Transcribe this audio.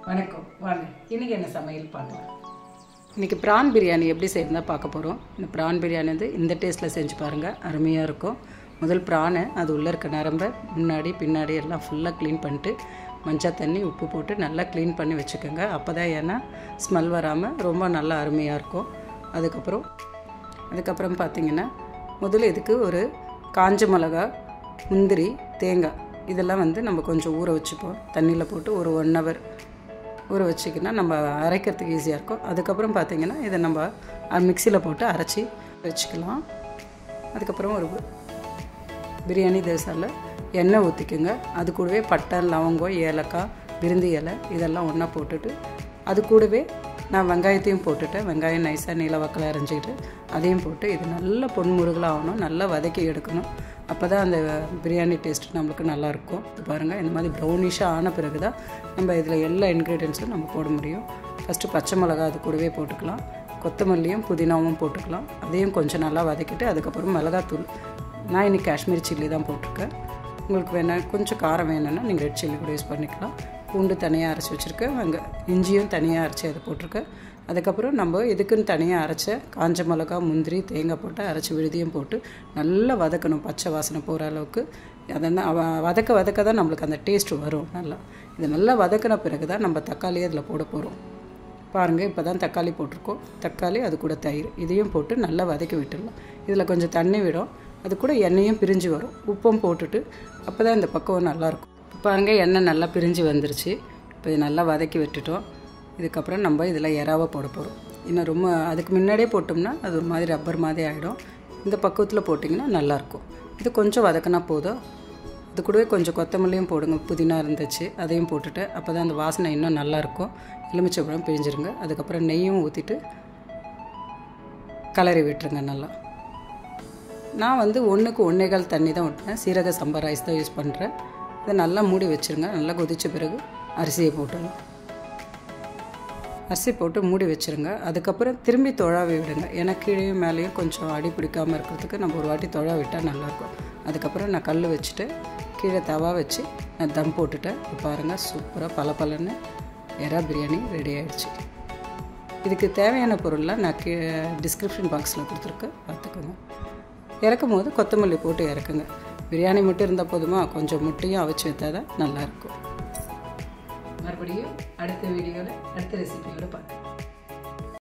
வணக்கம் வாங்க இன்றைக்கி என்ன சமையல் பார்க்கலாம். இன்றைக்கி ப்ரான் பிரியாணி எப்படி செய்யறதா பார்க்க போகிறோம். இந்த ப்ரான் பிரியாணி வந்து இந்த டேஸ்ட்டில் செஞ்சு பாருங்கள், அருமையாக இருக்கும். முதல் ப்ரானை அது உள்ளே இருக்க நரம்பை முன்னாடி பின்னாடி எல்லாம் ஃபுல்லாக க்ளீன் பண்ணிட்டு மஞ்சள் தண்ணி உப்பு போட்டு நல்லா க்ளீன் பண்ணி வச்சுக்கோங்க. அப்போ தான் ஏன்னா ஸ்மெல் வராமல் ரொம்ப நல்லா அருமையாக இருக்கும். அதுக்கப்புறம் பார்த்திங்கன்னா முதல்ல இதுக்கு ஒரு காஞ்ச மிளகா, முந்திரி, தேங்காய் இதெல்லாம் வந்து நம்ம கொஞ்சம் ஊற வச்சுப்போம். தண்ணியில் போட்டு ஒரு 1 hour ஊற வச்சிக்கினா நம்ம அரைக்கிறதுக்கு ஈஸியாக இருக்கும். அதுக்கப்புறம் பார்த்திங்கன்னா இதை நம்ம மிக்சியில் போட்டு அரைச்சி வச்சுக்கலாம். அதுக்கப்புறம் ஒரு பிரியாணி தோசையில் எண்ணெய் ஊற்றிக்குங்க. அது கூடவே பட்டை, லவங்கம், ஏலக்காய், பிரிந்தி இலை இதெல்லாம் ஒன்றா போட்டுட்டு அது கூடவே நான் வெங்காயத்தையும் போட்டுட்டேன். வெங்காயம் நைஸாக நீளவாக்கில் அரைஞ்சிக்கிட்டு அதையும் போட்டு இது நல்லா பொன்முருகலாக ஆகணும், நல்லா வதக்கி எடுக்கணும். அப்போ தான் அந்த பிரியாணி டேஸ்ட் நம்மளுக்கு நல்லாயிருக்கும். இது பாருங்கள், இந்த மாதிரி ப்ரௌனிஷாக ஆன பிறகு தான் நம்ம இதில் எல்லா இன்க்ரீடியன்ஸும் நம்ம போட முடியும். ஃபஸ்ட்டு பச்சை மிளகா அது கூடவே போட்டுக்கலாம், கொத்தமல்லியும் புதினாவும் போட்டுக்கலாம். அதையும் கொஞ்சம் நல்லா வதக்கிட்டு அதுக்கப்புறம் மிளகாத்தூள், நான் இன்றைக்கி காஷ்மீரி சில்லி தான் போட்டிருக்கேன். உங்களுக்கு வேணால் கொஞ்சம் காரம் வேணும்னா நீங்கள் ரெட் சில்லி கூட யூஸ் பண்ணிக்கலாம். பூண்டு தனியாக அரைச்சி வச்சுருக்கேன், இஞ்சியும் தனியாக அரைச்சி அதை போட்டிருக்கேன். அதுக்கப்புறம் நம்ம இதுக்குன்னு தனியாக அரைச்ச காஞ்ச மிளகா, முந்திரி, தேங்காய் போட்டு அரைச்சி விழுதியும் போட்டு நல்லா வதக்கணும், பச்சை வாசனை போகிற அளவுக்கு. அதெல்லாம் வதக்க தான் நம்மளுக்கு அந்த டேஸ்ட் வரும் நல்லா. இது நல்லா வதக்கின பிறகு தான் நம்ம தக்காளியை அதில் போட போகிறோம். பாருங்கள், இப்போ தான் தக்காளி போட்டிருக்கோம். தக்காளி அது கூட தயிர் இதையும் போட்டு நல்லா வதக்கி விட்டுடலாம். இதில் கொஞ்சம் தண்ணி விடும், அது கூட எண்ணெயும் பிரிஞ்சு வரும். உப்பும் போட்டுட்டு அப்போ தான் இந்த பக்குவம் நல்லாயிருக்கும். பாருங்கள், எண்ணெய் நல்லா பிரிஞ்சு வந்துருச்சு. இப்போ இது நல்லா வதக்கி விட்டுட்டோம். இதுக்கப்புறம் நம்ம இதில் இறாவை போட போகிறோம். இன்னும் ரொம்ப அதுக்கு முன்னாடியே போட்டோம்னா அது ஒரு மாதிரி ரப்பர் மாதிரி ஆகிடும். இந்த பக்குவத்தில் போட்டிங்கன்னா நல்லாயிருக்கும். இது கொஞ்சம் வதக்கினா போதும். அது கூடவே கொஞ்சம் கொத்தமல்லியும் போடுங்க, புதினா இருந்துச்சு அதையும் போட்டுட்டு அப்போ தான் அந்த வாசனை இன்னும் நல்லாயிருக்கும். எலுமிச்சைப்பழம் பிழிஞ்சிருங்க. அதுக்கப்புறம் நெய்யும் ஊற்றிட்டு கலரி விட்டுருங்க நல்லா. நான் வந்து 1க்கு 1.25 தண்ணி தான் விட்டுறேன். சீரக சம்பா ரைஸ் தான் யூஸ் பண்ணுறேன். இதை நல்லா மூடி வச்சுருங்க. நல்லா கொதித்த பிறகு அரிசியை போட்டுடலாம். அரிசி போட்டு மூடி வச்சுருங்க. அதுக்கப்புறம் திரும்பி தொழாவி விடுங்க. ஏன்னா கீழேயும் மேலேயும் கொஞ்சம் அடி பிடிக்காமல் இருக்கிறதுக்கு நம்ம ஒரு வாட்டி தொழா விட்டால் நல்லாயிருக்கும். அதுக்கப்புறம் நான் கல் வச்சுட்டு கீழே தவா வச்சு நான் தம் போட்டுட்டேன். பாருங்கள், சூப்பராக பலன்னு எறா பிரியாணி ரெடி ஆகிடுச்சு. இதுக்கு தேவையான பொருள்லாம் நான் டிஸ்கிரிப்ஷன் பாக்ஸில் கொடுத்துருக்கேன், பார்த்துக்கோங்க. இறக்கும் போது கொத்தமல்லி போட்டு இறக்குங்க. பிரியாணி மட்டும் இருந்தால் போதுமா, கொஞ்சம் முட்டையும் அவிச்சு வைத்தா தான் நல்லாயிருக்கும். மறுபடியும் அடுத்த வீடியோவில் அடுத்த ரெசிபியோடு பார்க்கலாம்.